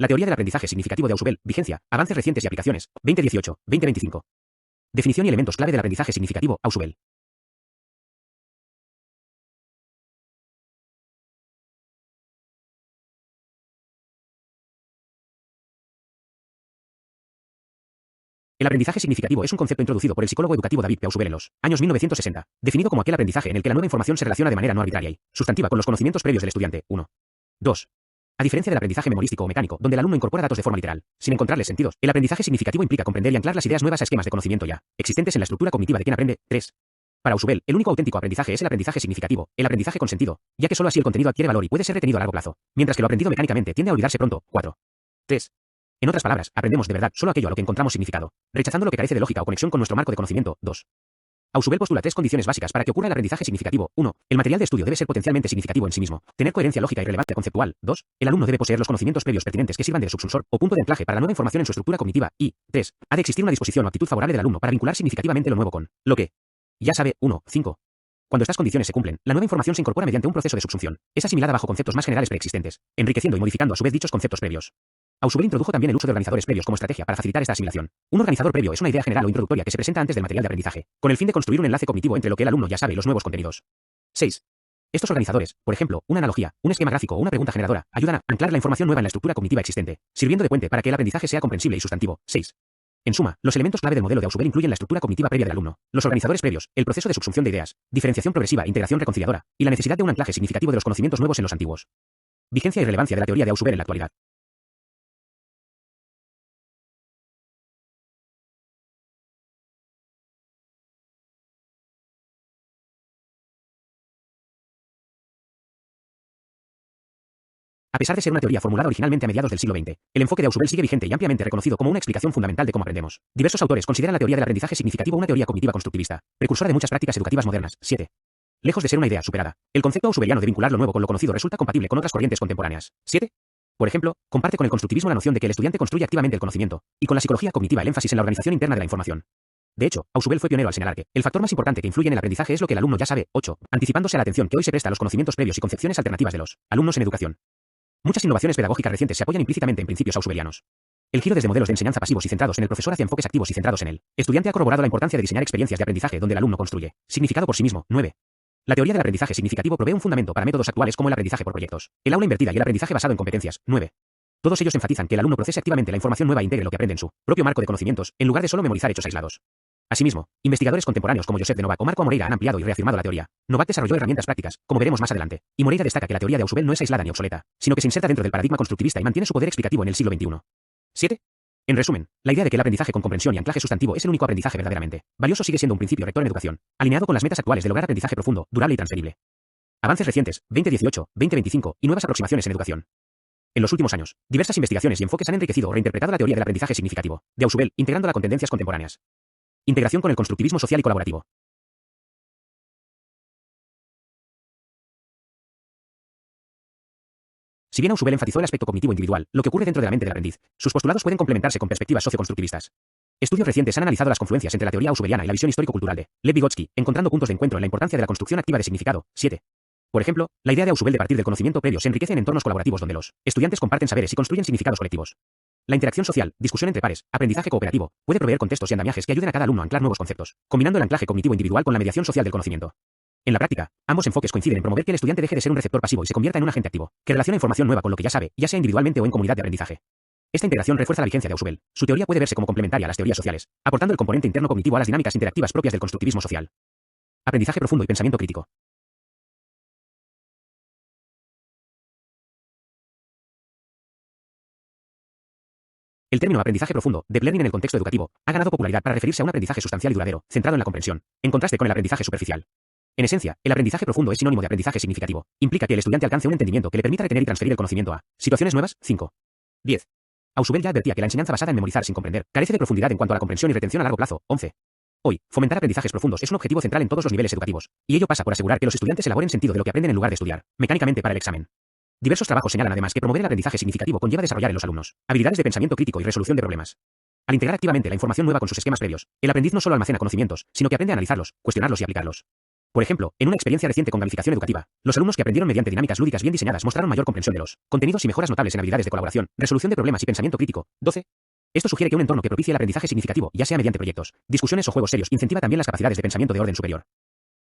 La teoría del aprendizaje significativo de Ausubel, vigencia, avances recientes y aplicaciones, 2018-2025. Definición y elementos clave del aprendizaje significativo, Ausubel. El aprendizaje significativo es un concepto introducido por el psicólogo educativo David P. Ausubel en los años 1960, definido como aquel aprendizaje en el que la nueva información se relaciona de manera no arbitraria y sustantiva con los conocimientos previos del estudiante. 1. 2. A diferencia del aprendizaje memorístico o mecánico, donde el alumno incorpora datos de forma literal, sin encontrarles sentidos, el aprendizaje significativo implica comprender y anclar las ideas nuevas a esquemas de conocimiento ya existentes en la estructura cognitiva de quien aprende. 3. Para Ausubel, el único auténtico aprendizaje es el aprendizaje significativo, el aprendizaje con sentido, ya que solo así el contenido adquiere valor y puede ser retenido a largo plazo, mientras que lo aprendido mecánicamente tiende a olvidarse pronto. 4. 3. En otras palabras, aprendemos de verdad solo aquello a lo que encontramos significado, rechazando lo que carece de lógica o conexión con nuestro marco de conocimiento. 2. Ausubel postula 3 condiciones básicas para que ocurra el aprendizaje significativo. 1. El material de estudio debe ser potencialmente significativo en sí mismo, tener coherencia lógica y relevancia conceptual. 2. El alumno debe poseer los conocimientos previos pertinentes que sirvan de subsursor o punto de anclaje para la nueva información en su estructura cognitiva. Y 3. Ha de existir una disposición o actitud favorable del alumno para vincular significativamente lo nuevo con lo que ya sabe. 1. 5. Cuando estas condiciones se cumplen, la nueva información se incorpora mediante un proceso de subsunción. Es asimilada bajo conceptos más generales preexistentes, enriqueciendo y modificando a su vez dichos conceptos previos. Ausubel introdujo también el uso de organizadores previos como estrategia para facilitar esta asimilación. Un organizador previo es una idea general o introductoria que se presenta antes del material de aprendizaje, con el fin de construir un enlace cognitivo entre lo que el alumno ya sabe y los nuevos contenidos. 6. Estos organizadores, por ejemplo, una analogía, un esquema gráfico o una pregunta generadora, ayudan a anclar la información nueva en la estructura cognitiva existente, sirviendo de puente para que el aprendizaje sea comprensible y sustantivo. 6. En suma, los elementos clave del modelo de Ausubel incluyen la estructura cognitiva previa del alumno, los organizadores previos, el proceso de subsunción de ideas, diferenciación progresiva, integración reconciliadora, y la necesidad de un anclaje significativo de los conocimientos nuevos en los antiguos. Vigencia y relevancia de la teoría de Ausubel en la actualidad. A pesar de ser una teoría formulada originalmente a mediados del siglo XX, el enfoque de Ausubel sigue vigente y ampliamente reconocido como una explicación fundamental de cómo aprendemos. Diversos autores consideran la teoría del aprendizaje significativo una teoría cognitiva constructivista, precursora de muchas prácticas educativas modernas. 7. Lejos de ser una idea superada, el concepto ausubeliano de vincular lo nuevo con lo conocido resulta compatible con otras corrientes contemporáneas. 7. Por ejemplo, comparte con el constructivismo la noción de que el estudiante construye activamente el conocimiento, y con la psicología cognitiva el énfasis en la organización interna de la información. De hecho, Ausubel fue pionero al señalar que el factor más importante que influye en el aprendizaje es lo que el alumno ya sabe. 8. Anticipándose a la atención que hoy se presta a los conocimientos previos y concepciones alternativas de los alumnos en educación. Muchas innovaciones pedagógicas recientes se apoyan implícitamente en principios ausubelianos. El giro desde modelos de enseñanza pasivos y centrados en el profesor hacia enfoques activos y centrados en el estudiante ha corroborado la importancia de diseñar experiencias de aprendizaje donde el alumno construye significado por sí mismo. 9. La teoría del aprendizaje significativo provee un fundamento para métodos actuales como el aprendizaje por proyectos, el aula invertida y el aprendizaje basado en competencias. 9. Todos ellos enfatizan que el alumno procese activamente la información nueva e integre lo que aprende en su propio marco de conocimientos, en lugar de solo memorizar hechos aislados. Asimismo, investigadores contemporáneos como Josep de Novak o Marco Moreira han ampliado y reafirmado la teoría. Novak desarrolló herramientas prácticas, como veremos más adelante, y Moreira destaca que la teoría de Ausubel no es aislada ni obsoleta, sino que se inserta dentro del paradigma constructivista y mantiene su poder explicativo en el siglo XXI. 7. En resumen, la idea de que el aprendizaje con comprensión y anclaje sustantivo es el único aprendizaje verdaderamente valioso sigue siendo un principio rector en educación, alineado con las metas actuales de lograr aprendizaje profundo, durable y transferible. Avances recientes, 2018, 2025, y nuevas aproximaciones en educación. En los últimos años, diversas investigaciones y enfoques han enriquecido o reinterpretado la teoría del aprendizaje significativo de Ausubel, integrándola con tendencias contemporáneas. Integración con el constructivismo social y colaborativo. Si bien Ausubel enfatizó el aspecto cognitivo individual, lo que ocurre dentro de la mente del aprendiz, sus postulados pueden complementarse con perspectivas socioconstructivistas. Estudios recientes han analizado las confluencias entre la teoría ausubeliana y la visión histórico-cultural de Lev Vygotsky, encontrando puntos de encuentro en la importancia de la construcción activa de significado. 7. Por ejemplo, la idea de Ausubel de partir del conocimiento previo se enriquece en entornos colaborativos donde los estudiantes comparten saberes y construyen significados colectivos. La interacción social, discusión entre pares, aprendizaje cooperativo, puede proveer contextos y andamiajes que ayuden a cada alumno a anclar nuevos conceptos, combinando el anclaje cognitivo individual con la mediación social del conocimiento. En la práctica, ambos enfoques coinciden en promover que el estudiante deje de ser un receptor pasivo y se convierta en un agente activo, que relaciona información nueva con lo que ya sabe, ya sea individualmente o en comunidad de aprendizaje. Esta integración refuerza la vigencia de Ausubel. Su teoría puede verse como complementaria a las teorías sociales, aportando el componente interno cognitivo a las dinámicas interactivas propias del constructivismo social. Aprendizaje profundo y pensamiento crítico. El término aprendizaje profundo, deep learning en el contexto educativo, ha ganado popularidad para referirse a un aprendizaje sustancial y duradero, centrado en la comprensión, en contraste con el aprendizaje superficial. En esencia, el aprendizaje profundo es sinónimo de aprendizaje significativo. Implica que el estudiante alcance un entendimiento que le permita retener y transferir el conocimiento a situaciones nuevas. 5. 10. Ausubel ya advertía que la enseñanza basada en memorizar sin comprender carece de profundidad en cuanto a la comprensión y retención a largo plazo. 11. Hoy, fomentar aprendizajes profundos es un objetivo central en todos los niveles educativos, y ello pasa por asegurar que los estudiantes elaboren sentido de lo que aprenden en lugar de estudiar mecánicamente para el examen. Diversos trabajos señalan además que promover el aprendizaje significativo conlleva desarrollar en los alumnos habilidades de pensamiento crítico y resolución de problemas. Al integrar activamente la información nueva con sus esquemas previos, el aprendiz no solo almacena conocimientos, sino que aprende a analizarlos, cuestionarlos y aplicarlos. Por ejemplo, en una experiencia reciente con gamificación educativa, los alumnos que aprendieron mediante dinámicas lúdicas bien diseñadas mostraron mayor comprensión de los contenidos y mejoras notables en habilidades de colaboración, resolución de problemas y pensamiento crítico. 12. Esto sugiere que un entorno que propicie el aprendizaje significativo, ya sea mediante proyectos, discusiones o juegos serios, incentiva también las capacidades de pensamiento de orden superior.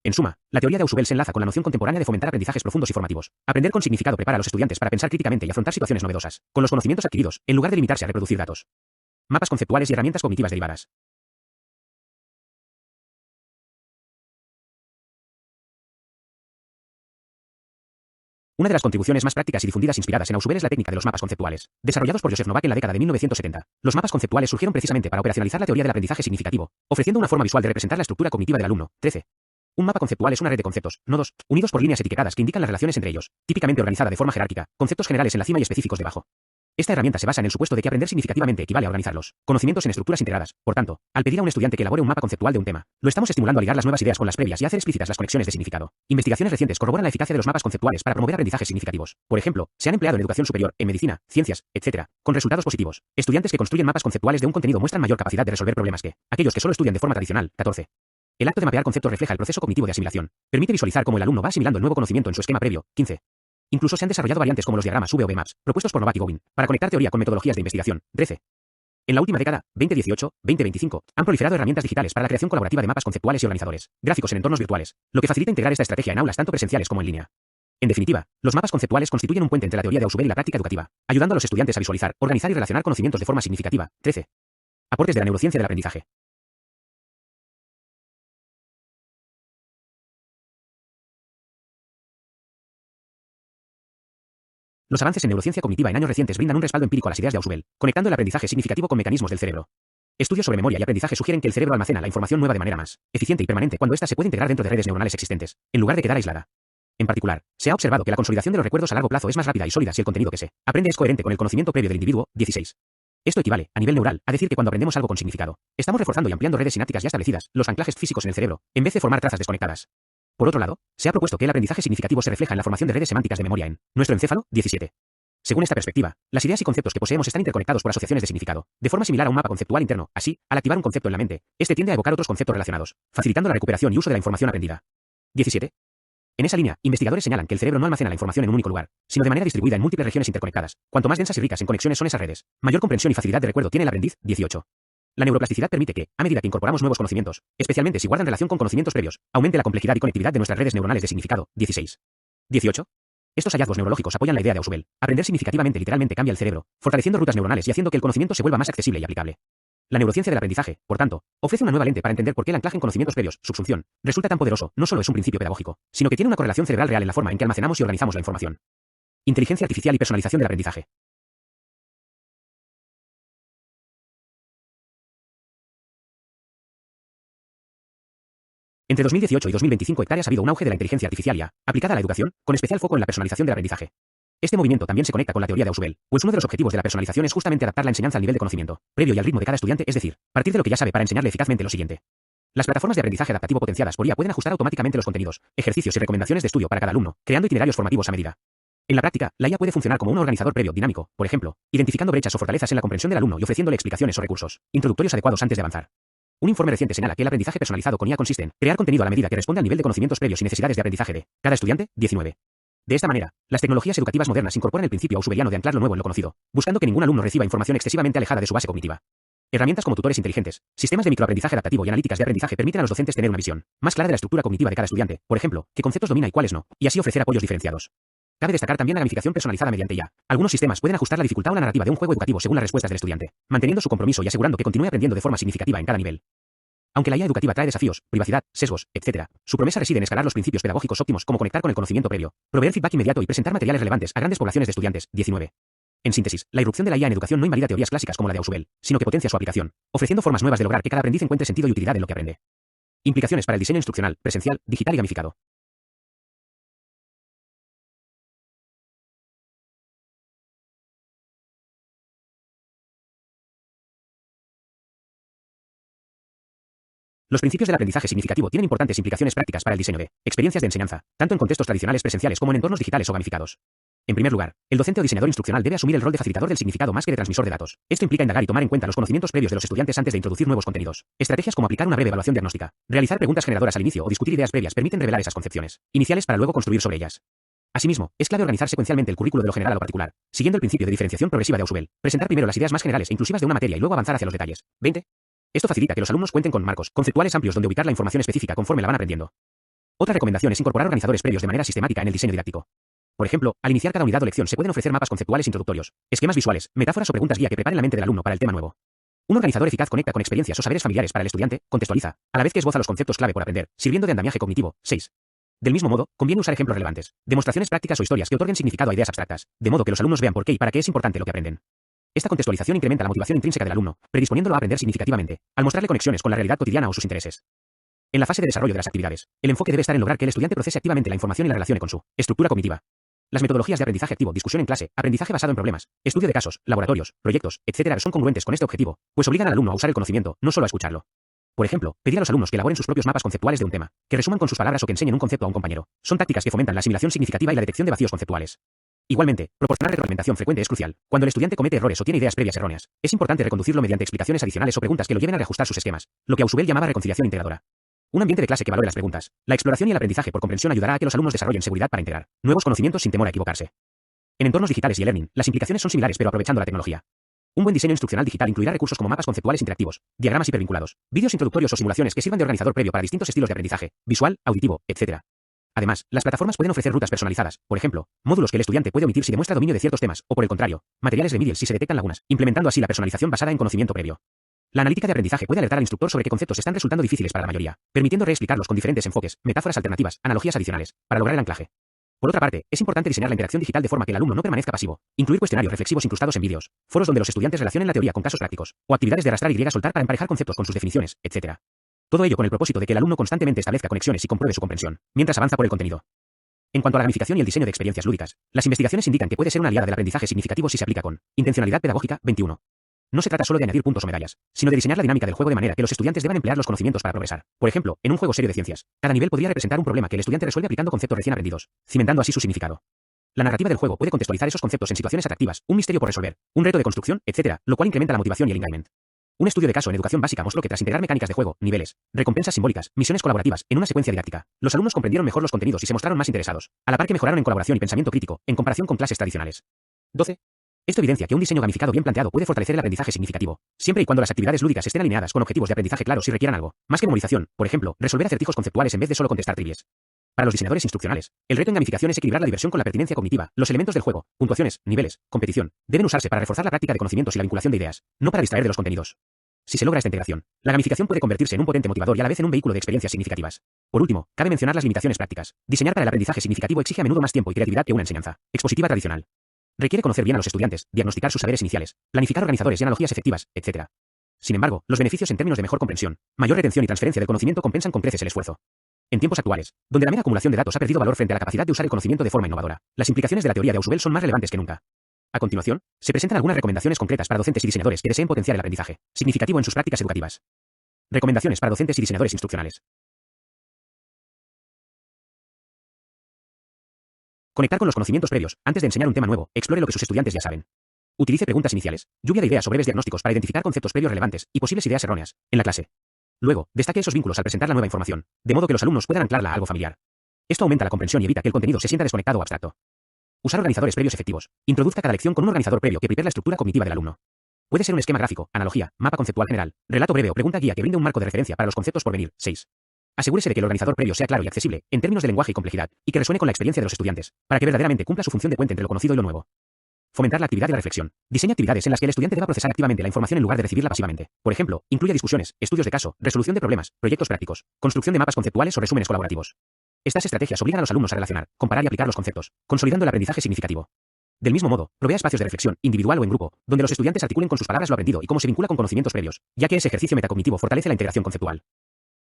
En suma, la teoría de Ausubel se enlaza con la noción contemporánea de fomentar aprendizajes profundos y formativos. Aprender con significado prepara a los estudiantes para pensar críticamente y afrontar situaciones novedosas, con los conocimientos adquiridos, en lugar de limitarse a reproducir datos. Mapas conceptuales y herramientas cognitivas derivadas. Una de las contribuciones más prácticas y difundidas inspiradas en Ausubel es la técnica de los mapas conceptuales. Desarrollados por Joseph Novak en la década de 1970, los mapas conceptuales surgieron precisamente para operacionalizar la teoría del aprendizaje significativo, ofreciendo una forma visual de representar la estructura cognitiva del alumno. 13. Un mapa conceptual es una red de conceptos, nodos, unidos por líneas etiquetadas que indican las relaciones entre ellos, típicamente organizada de forma jerárquica, conceptos generales en la cima y específicos debajo. Esta herramienta se basa en el supuesto de que aprender significativamente equivale a organizarlos, conocimientos en estructuras integradas. Por tanto, al pedir a un estudiante que elabore un mapa conceptual de un tema, lo estamos estimulando a ligar las nuevas ideas con las previas y a hacer explícitas las conexiones de significado. Investigaciones recientes corroboran la eficacia de los mapas conceptuales para promover aprendizajes significativos. Por ejemplo, se han empleado en educación superior, en medicina, ciencias, etc., con resultados positivos. Estudiantes que construyen mapas conceptuales de un contenido muestran mayor capacidad de resolver problemas que aquellos que solo estudian de forma tradicional. 14. El acto de mapear conceptos refleja el proceso cognitivo de asimilación. Permite visualizar cómo el alumno va asimilando el nuevo conocimiento en su esquema previo. 15. Incluso se han desarrollado variantes como los diagramas V o B Maps, propuestos por Novak y Gowin, para conectar teoría con metodologías de investigación. 13. En la última década, 2018-2025, han proliferado herramientas digitales para la creación colaborativa de mapas conceptuales y organizadores, gráficos en entornos virtuales, lo que facilita integrar esta estrategia en aulas tanto presenciales como en línea. En definitiva, los mapas conceptuales constituyen un puente entre la teoría de Ausubel y la práctica educativa, ayudando a los estudiantes a visualizar, organizar y relacionar conocimientos de forma significativa. 13. Aportes de la neurociencia del aprendizaje. Los avances en neurociencia cognitiva en años recientes brindan un respaldo empírico a las ideas de Ausubel, conectando el aprendizaje significativo con mecanismos del cerebro. Estudios sobre memoria y aprendizaje sugieren que el cerebro almacena la información nueva de manera más eficiente y permanente cuando ésta se puede integrar dentro de redes neuronales existentes, en lugar de quedar aislada. En particular, se ha observado que la consolidación de los recuerdos a largo plazo es más rápida y sólida si el contenido que se aprende es coherente con el conocimiento previo del individuo. 16. Esto equivale, a nivel neural, a decir que cuando aprendemos algo con significado, estamos reforzando y ampliando redes sinápticas ya establecidas, los anclajes físicos en el cerebro, en vez de formar trazas desconectadas. Por otro lado, se ha propuesto que el aprendizaje significativo se refleja en la formación de redes semánticas de memoria en nuestro encéfalo. 17. Según esta perspectiva, las ideas y conceptos que poseemos están interconectados por asociaciones de significado, de forma similar a un mapa conceptual interno. Así, al activar un concepto en la mente, este tiende a evocar otros conceptos relacionados, facilitando la recuperación y uso de la información aprendida. 17. En esa línea, investigadores señalan que el cerebro no almacena la información en un único lugar, sino de manera distribuida en múltiples regiones interconectadas. Cuanto más densas y ricas en conexiones son esas redes, mayor comprensión y facilidad de recuerdo tiene el aprendiz. 18. La neuroplasticidad permite que, a medida que incorporamos nuevos conocimientos, especialmente si guardan relación con conocimientos previos, aumente la complejidad y conectividad de nuestras redes neuronales de significado. 16. 18. Estos hallazgos neurológicos apoyan la idea de Ausubel. Aprender significativamente literalmente cambia el cerebro, fortaleciendo rutas neuronales y haciendo que el conocimiento se vuelva más accesible y aplicable. La neurociencia del aprendizaje, por tanto, ofrece una nueva lente para entender por qué el anclaje en conocimientos previos, subsunción, resulta tan poderoso. No solo es un principio pedagógico, sino que tiene una correlación cerebral real en la forma en que almacenamos y organizamos la información. Inteligencia artificial y personalización del aprendizaje. Entre 2018 y 2025 hectáreas ha habido un auge de la inteligencia artificial IA, aplicada a la educación, con especial foco en la personalización del aprendizaje. Este movimiento también se conecta con la teoría de Ausubel, pues uno de los objetivos de la personalización es justamente adaptar la enseñanza al nivel de conocimiento previo y al ritmo de cada estudiante, es decir, partir de lo que ya sabe para enseñarle eficazmente lo siguiente. Las plataformas de aprendizaje adaptativo potenciadas por IA pueden ajustar automáticamente los contenidos, ejercicios y recomendaciones de estudio para cada alumno, creando itinerarios formativos a medida. En la práctica, la IA puede funcionar como un organizador previo, dinámico, por ejemplo, identificando brechas o fortalezas en la comprensión del alumno y ofreciéndole explicaciones o recursos introductorios adecuados antes de avanzar. Un informe reciente señala que el aprendizaje personalizado con IA consiste en crear contenido a la medida que responde al nivel de conocimientos previos y necesidades de aprendizaje de cada estudiante. 19. De esta manera, las tecnologías educativas modernas incorporan el principio ausubeliano de anclar lo nuevo en lo conocido, buscando que ningún alumno reciba información excesivamente alejada de su base cognitiva. Herramientas como tutores inteligentes, sistemas de microaprendizaje adaptativo y analíticas de aprendizaje permiten a los docentes tener una visión más clara de la estructura cognitiva de cada estudiante, por ejemplo, qué conceptos domina y cuáles no, y así ofrecer apoyos diferenciados. Cabe destacar también la gamificación personalizada mediante IA. Algunos sistemas pueden ajustar la dificultad o la narrativa de un juego educativo según las respuestas del estudiante, manteniendo su compromiso y asegurando que continúe aprendiendo de forma significativa en cada nivel. Aunque la IA educativa trae desafíos, privacidad, sesgos, etc., su promesa reside en escalar los principios pedagógicos óptimos como conectar con el conocimiento previo, proveer feedback inmediato y presentar materiales relevantes a grandes poblaciones de estudiantes. 19. En síntesis, la irrupción de la IA en educación no invalida teorías clásicas como la de Ausubel, sino que potencia su aplicación, ofreciendo formas nuevas de lograr que cada aprendiz encuentre sentido y utilidad en lo que aprende. Implicaciones para el diseño instruccional, presencial, digital y gamificado. Los principios del aprendizaje significativo tienen importantes implicaciones prácticas para el diseño de experiencias de enseñanza, tanto en contextos tradicionales presenciales como en entornos digitales o gamificados. En primer lugar, el docente o diseñador instruccional debe asumir el rol de facilitador del significado más que de transmisor de datos. Esto implica indagar y tomar en cuenta los conocimientos previos de los estudiantes antes de introducir nuevos contenidos. Estrategias como aplicar una breve evaluación diagnóstica, realizar preguntas generadoras al inicio o discutir ideas previas permiten revelar esas concepciones iniciales para luego construir sobre ellas. Asimismo, es clave organizar secuencialmente el currículo de lo general a lo particular, siguiendo el principio de diferenciación progresiva de Ausubel. Presentar primero las ideas más generales e inclusivas de una materia y luego avanzar hacia los detalles. 20. Esto facilita que los alumnos cuenten con marcos conceptuales amplios donde ubicar la información específica conforme la van aprendiendo. Otra recomendación es incorporar organizadores previos de manera sistemática en el diseño didáctico. Por ejemplo, al iniciar cada unidad o lección se pueden ofrecer mapas conceptuales introductorios, esquemas visuales, metáforas o preguntas guía que preparen la mente del alumno para el tema nuevo. Un organizador eficaz conecta con experiencias o saberes familiares para el estudiante, contextualiza, a la vez que esboza los conceptos clave por aprender, sirviendo de andamiaje cognitivo. 6. Del mismo modo, conviene usar ejemplos relevantes, demostraciones prácticas o historias que otorguen significado a ideas abstractas, de modo que los alumnos vean por qué y para qué es importante lo que aprenden. Esta contextualización incrementa la motivación intrínseca del alumno, predisponiéndolo a aprender significativamente, al mostrarle conexiones con la realidad cotidiana o sus intereses. En la fase de desarrollo de las actividades, el enfoque debe estar en lograr que el estudiante procese activamente la información y la relacione con su estructura cognitiva. Las metodologías de aprendizaje activo, discusión en clase, aprendizaje basado en problemas, estudio de casos, laboratorios, proyectos, etc. son congruentes con este objetivo, pues obligan al alumno a usar el conocimiento, no solo a escucharlo. Por ejemplo, pedir a los alumnos que elaboren sus propios mapas conceptuales de un tema, que resuman con sus palabras o que enseñen un concepto a un compañero. Son tácticas que fomentan la asimilación significativa y la detección de vacíos conceptuales. Igualmente, proporcionar retroalimentación frecuente es crucial. Cuando el estudiante comete errores o tiene ideas previas erróneas, es importante reconducirlo mediante explicaciones adicionales o preguntas que lo lleven a reajustar sus esquemas, lo que Ausubel llamaba reconciliación integradora. Un ambiente de clase que valore las preguntas, la exploración y el aprendizaje por comprensión ayudará a que los alumnos desarrollen seguridad para integrar nuevos conocimientos sin temor a equivocarse. En entornos digitales y e-learning, las implicaciones son similares pero aprovechando la tecnología. Un buen diseño instruccional digital incluirá recursos como mapas conceptuales interactivos, diagramas hipervinculados, vídeos introductorios o simulaciones que sirvan de organizador previo para distintos estilos de aprendizaje, visual, auditivo, etc. Además, las plataformas pueden ofrecer rutas personalizadas, por ejemplo, módulos que el estudiante puede omitir si demuestra dominio de ciertos temas, o por el contrario, materiales remediales si se detectan lagunas, implementando así la personalización basada en conocimiento previo. La analítica de aprendizaje puede alertar al instructor sobre qué conceptos están resultando difíciles para la mayoría, permitiendo reexplicarlos con diferentes enfoques, metáforas alternativas, analogías adicionales, para lograr el anclaje. Por otra parte, es importante diseñar la interacción digital de forma que el alumno no permanezca pasivo, incluir cuestionarios reflexivos incrustados en vídeos, foros donde los estudiantes relacionen la teoría con casos prácticos, o actividades de arrastrar y soltar para emparejar conceptos con sus definiciones, etc. Todo ello con el propósito de que el alumno constantemente establezca conexiones y compruebe su comprensión, mientras avanza por el contenido. En cuanto a la gamificación y el diseño de experiencias lúdicas, las investigaciones indican que puede ser una aliada del aprendizaje significativo si se aplica con intencionalidad pedagógica. 21. No se trata solo de añadir puntos o medallas, sino de diseñar la dinámica del juego de manera que los estudiantes deban emplear los conocimientos para progresar. Por ejemplo, en un juego serio de ciencias, cada nivel podría representar un problema que el estudiante resuelve aplicando conceptos recién aprendidos, cimentando así su significado. La narrativa del juego puede contextualizar esos conceptos en situaciones atractivas, un misterio por resolver, un reto de construcción, etc., lo cual incrementa la motivación y el engagement. Un estudio de caso en educación básica mostró que tras integrar mecánicas de juego, niveles, recompensas simbólicas, misiones colaborativas, en una secuencia didáctica, los alumnos comprendieron mejor los contenidos y se mostraron más interesados, a la par que mejoraron en colaboración y pensamiento crítico, en comparación con clases tradicionales. 12. Esto evidencia que un diseño gamificado bien planteado puede fortalecer el aprendizaje significativo, siempre y cuando las actividades lúdicas estén alineadas con objetivos de aprendizaje claros y requieran algo, más que memorización, por ejemplo, resolver acertijos conceptuales en vez de solo contestar trivias. Para los diseñadores instruccionales, el reto en gamificación es equilibrar la diversión con la pertinencia cognitiva. Los elementos del juego, puntuaciones, niveles, competición, deben usarse para reforzar la práctica de conocimientos y la vinculación de ideas, no para distraer de los contenidos. Si se logra esta integración, la gamificación puede convertirse en un potente motivador y a la vez en un vehículo de experiencias significativas. Por último, cabe mencionar las limitaciones prácticas. Diseñar para el aprendizaje significativo exige a menudo más tiempo y creatividad que una enseñanza expositiva tradicional. Requiere conocer bien a los estudiantes, diagnosticar sus saberes iniciales, planificar organizadores y analogías efectivas, etc. Sin embargo, los beneficios en términos de mejor comprensión, mayor retención y transferencia del conocimiento compensan con creces el esfuerzo. En tiempos actuales, donde la mera acumulación de datos ha perdido valor frente a la capacidad de usar el conocimiento de forma innovadora, las implicaciones de la teoría de Ausubel son más relevantes que nunca. A continuación, se presentan algunas recomendaciones concretas para docentes y diseñadores que deseen potenciar el aprendizaje significativo en sus prácticas educativas. Recomendaciones para docentes y diseñadores instruccionales. Conectar con los conocimientos previos. Antes de enseñar un tema nuevo, explore lo que sus estudiantes ya saben. Utilice preguntas iniciales, lluvia de ideas o breves diagnósticos para identificar conceptos previos relevantes y posibles ideas erróneas en la clase. Luego, destaque esos vínculos al presentar la nueva información, de modo que los alumnos puedan anclarla a algo familiar. Esto aumenta la comprensión y evita que el contenido se sienta desconectado o abstracto. Usar organizadores previos efectivos. Introduzca cada lección con un organizador previo que prepare la estructura cognitiva del alumno. Puede ser un esquema gráfico, analogía, mapa conceptual general, relato breve o pregunta guía que brinde un marco de referencia para los conceptos por venir. 6. Asegúrese de que el organizador previo sea claro y accesible, en términos de lenguaje y complejidad, y que resuene con la experiencia de los estudiantes, para que verdaderamente cumpla su función de puente entre lo conocido y lo nuevo. Fomentar la actividad y la reflexión. Diseña actividades en las que el estudiante deba procesar activamente la información en lugar de recibirla pasivamente. Por ejemplo, incluye discusiones, estudios de caso, resolución de problemas, proyectos prácticos, construcción de mapas conceptuales o resúmenes colaborativos. Estas estrategias obligan a los alumnos a relacionar, comparar y aplicar los conceptos, consolidando el aprendizaje significativo. Del mismo modo, provea espacios de reflexión, individual o en grupo, donde los estudiantes articulen con sus palabras lo aprendido y cómo se vincula con conocimientos previos, ya que ese ejercicio metacognitivo fortalece la integración conceptual.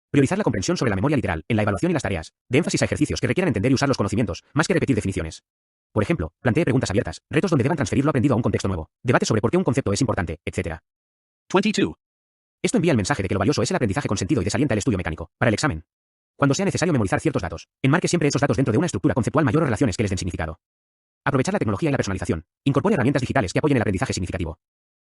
Priorizar la comprensión sobre la memoria literal, en la evaluación y las tareas, de énfasis a ejercicios que requieran entender y usar los conocimientos, más que repetir definiciones. Por ejemplo, plantee preguntas abiertas, retos donde deban transferir lo aprendido a un contexto nuevo, debate sobre por qué un concepto es importante, etc. 22. Esto envía el mensaje de que lo valioso es el aprendizaje con sentido y desalienta el estudio mecánico. Para el examen, cuando sea necesario memorizar ciertos datos, enmarque siempre esos datos dentro de una estructura conceptual mayor o relaciones que les den significado. Aprovechar la tecnología y la personalización. Incorpore herramientas digitales que apoyen el aprendizaje significativo.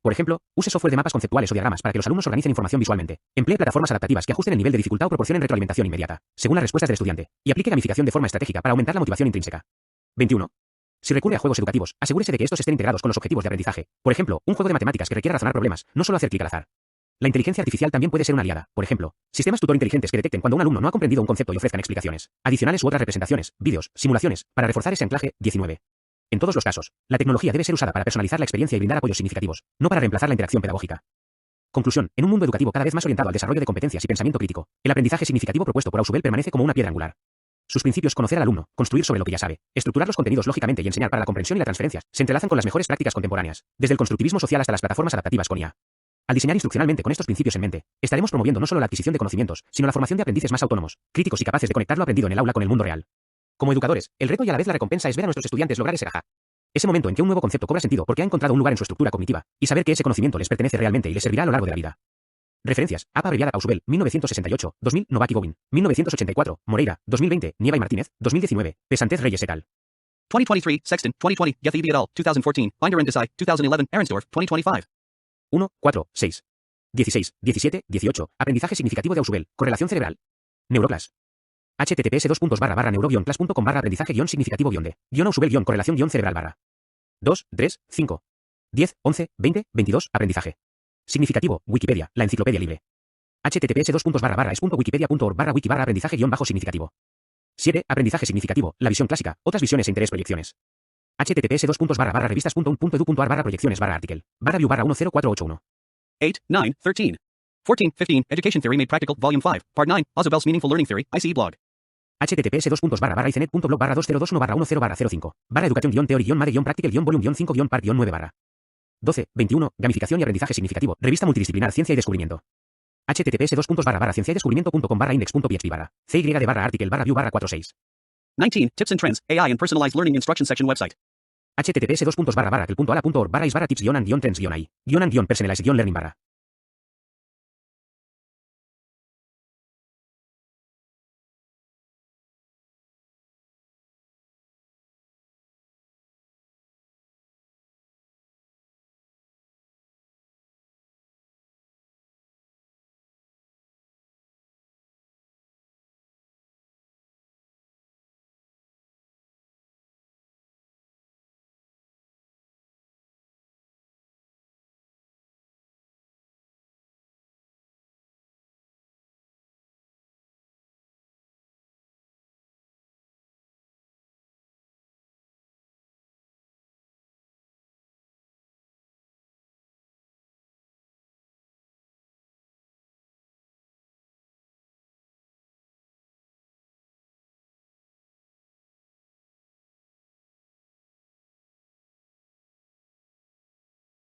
Por ejemplo, use software de mapas conceptuales o diagramas para que los alumnos organicen información visualmente. Emplee plataformas adaptativas que ajusten el nivel de dificultad o proporcionen retroalimentación inmediata, según las respuestas del estudiante. Y aplique gamificación de forma estratégica para aumentar la motivación intrínseca. 21. Si recurre a juegos educativos, asegúrese de que estos estén integrados con los objetivos de aprendizaje. Por ejemplo, un juego de matemáticas que requiera razonar problemas, no solo hacer clic al azar. La inteligencia artificial también puede ser una aliada. Por ejemplo, sistemas tutor inteligentes que detecten cuando un alumno no ha comprendido un concepto y ofrezcan explicaciones adicionales u otras representaciones, vídeos, simulaciones, para reforzar ese anclaje. 19. En todos los casos, la tecnología debe ser usada para personalizar la experiencia y brindar apoyos significativos, no para reemplazar la interacción pedagógica. Conclusión. En un mundo educativo cada vez más orientado al desarrollo de competencias y pensamiento crítico, el aprendizaje significativo propuesto por Ausubel permanece como una piedra angular. Sus principios: conocer al alumno, construir sobre lo que ya sabe, estructurar los contenidos lógicamente y enseñar para la comprensión y la transferencia, se entrelazan con las mejores prácticas contemporáneas, desde el constructivismo social hasta las plataformas adaptativas con IA. Al diseñar instruccionalmente con estos principios en mente, estaremos promoviendo no solo la adquisición de conocimientos, sino la formación de aprendices más autónomos, críticos y capaces de conectar lo aprendido en el aula con el mundo real. Como educadores, el reto y a la vez la recompensa es ver a nuestros estudiantes lograr ese gaja. Ese momento en que un nuevo concepto cobra sentido porque ha encontrado un lugar en su estructura cognitiva, y saber que ese conocimiento les pertenece realmente y les servirá a lo largo de la vida. Referencias: APA abreviada Ausubel, 1968, 2000, Novak y Gowin, 1984, Moreira, 2020, Nieva y Martínez, 2019, Pesantez Reyes et al. 2023, Sexton, 2020, Yethibi et al., 2014, Binder and Desai, 2011, Arensdorf, 2025. 1, 4, 6. 16, 17, 18. Aprendizaje significativo de Ausubel. Correlación cerebral. Neuroclass. https://neuro-class.com/ aprendizaje significativo de Ausubel correlación cerebral 2, 3, 5. 10, 11, 20, 22. Aprendizaje significativo. Wikipedia, la enciclopedia libre. https://es.wikipedia.org/wiki aprendizaje significativo. 7. Aprendizaje significativo, la visión clásica, otras visiones e interés proyecciones. https://revistas.un.edu.ar proyecciones article view 10481. 8, 9, 13. 14, 15, Education Theory Made Practical, Volume 5, Part 9, Ausubel's Meaningful Learning Theory, ICE blog. https://icenet.blog/2021/1005 educación-teory-made-practical- volume 5-part-9 12, 21, gamificación y aprendizaje significativo, revista multidisciplinar Ciencia y Descubrimiento. https://cienciaydescubrimiento.com/index.php cy_de_article-view 46. 19, Tips and Trends, AI and Personalized Learning Instruction Section website. https://al.org/is/tips-and-trends-ai-personalized-learning